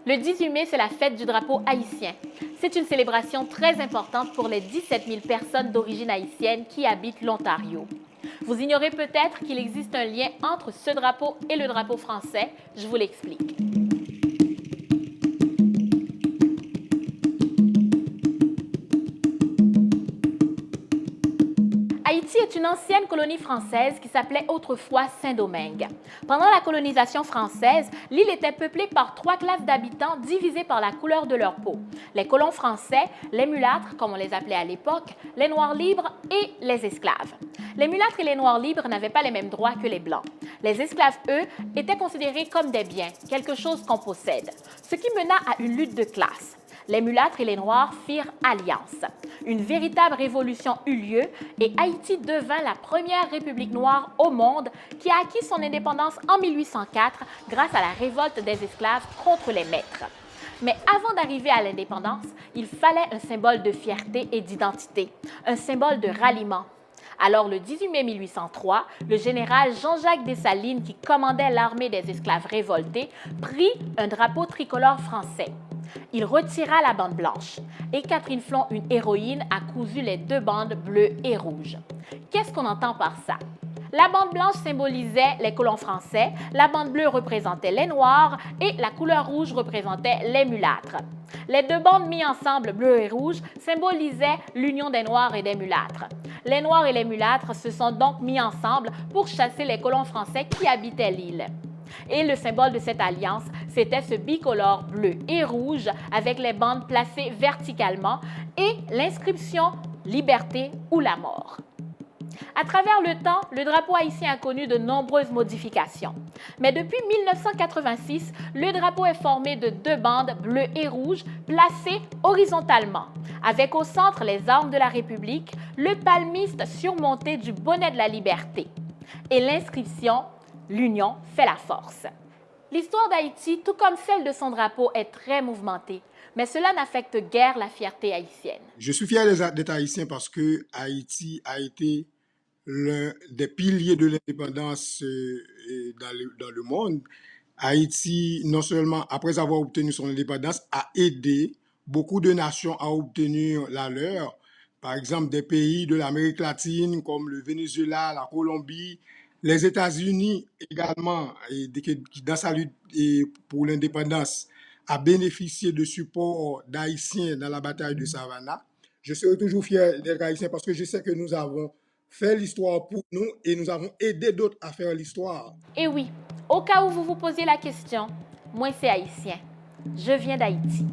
Le 18 mai, c'est la fête du drapeau haïtien. C'est une célébration très importante pour les 17 000 personnes d'origine haïtienne qui habitent l'Ontario. Vous ignorez peut-être qu'il existe un lien entre ce drapeau et le drapeau français. Je vous l'explique. Haïti est une ancienne colonie française qui s'appelait autrefois Saint-Domingue. Pendant la colonisation française, l'île était peuplée par 3 classes d'habitants divisées par la couleur de leur peau. Les colons français, les mulâtres, comme on les appelait à l'époque, les noirs libres et les esclaves. Les mulâtres et les noirs libres n'avaient pas les mêmes droits que les blancs. Les esclaves, eux, étaient considérés comme des biens, quelque chose qu'on possède, ce qui mena à une lutte de classe. Les mulâtres et les noirs firent alliance. Une véritable révolution eut lieu et Haïti devint la première république noire au monde qui a acquis son indépendance en 1804 grâce à la révolte des esclaves contre les maîtres. Mais avant d'arriver à l'indépendance, il fallait un symbole de fierté et d'identité, un symbole de ralliement. Alors, le 18 mai 1803, le général Jean-Jacques Dessalines, qui commandait l'armée des esclaves révoltés, prit un drapeau tricolore français. Il retira la bande blanche et Catherine Flon, une héroïne, a cousu les 2 bandes bleues et rouges. Qu'est-ce qu'on entend par ça? La bande blanche symbolisait les colons français, la bande bleue représentait les noirs et la couleur rouge représentait les mulâtres. Les 2 bandes mises ensemble, bleu et rouge, symbolisaient l'union des noirs et des mulâtres. Les noirs et les mulâtres se sont donc mis ensemble pour chasser les colons français qui habitaient l'île. Et le symbole de cette alliance, c'était ce bicolore bleu et rouge avec les bandes placées verticalement et l'inscription « Liberté ou la mort ». À travers le temps, le drapeau haïtien a connu de nombreuses modifications. Mais depuis 1986, le drapeau est formé de 2 bandes bleues et rouges placées horizontalement, avec au centre les armes de la République, le palmiste surmonté du bonnet de la liberté et l'inscription « L'union fait la force ». L'histoire d'Haïti, tout comme celle de son drapeau, est très mouvementée, mais cela n'affecte guère la fierté haïtienne. Je suis fier d'être haïtien parce que Haïti a été l'un des piliers de l'indépendance dans le monde. Haïti, non seulement après avoir obtenu son indépendance, a aidé beaucoup de nations à obtenir la leur. Par exemple, des pays de l'Amérique latine comme le Venezuela, la Colombie, les États-Unis également, dans sa lutte pour l'indépendance, a bénéficié de support d'Haïtiens dans la bataille de Savannah. Je serai toujours fier d'être haïtien parce que je sais que nous avons fait l'histoire pour nous et nous avons aidé d'autres à faire l'histoire. Et oui, au cas où vous vous posiez la question, moi c'est haïtien. Je viens d'Haïti.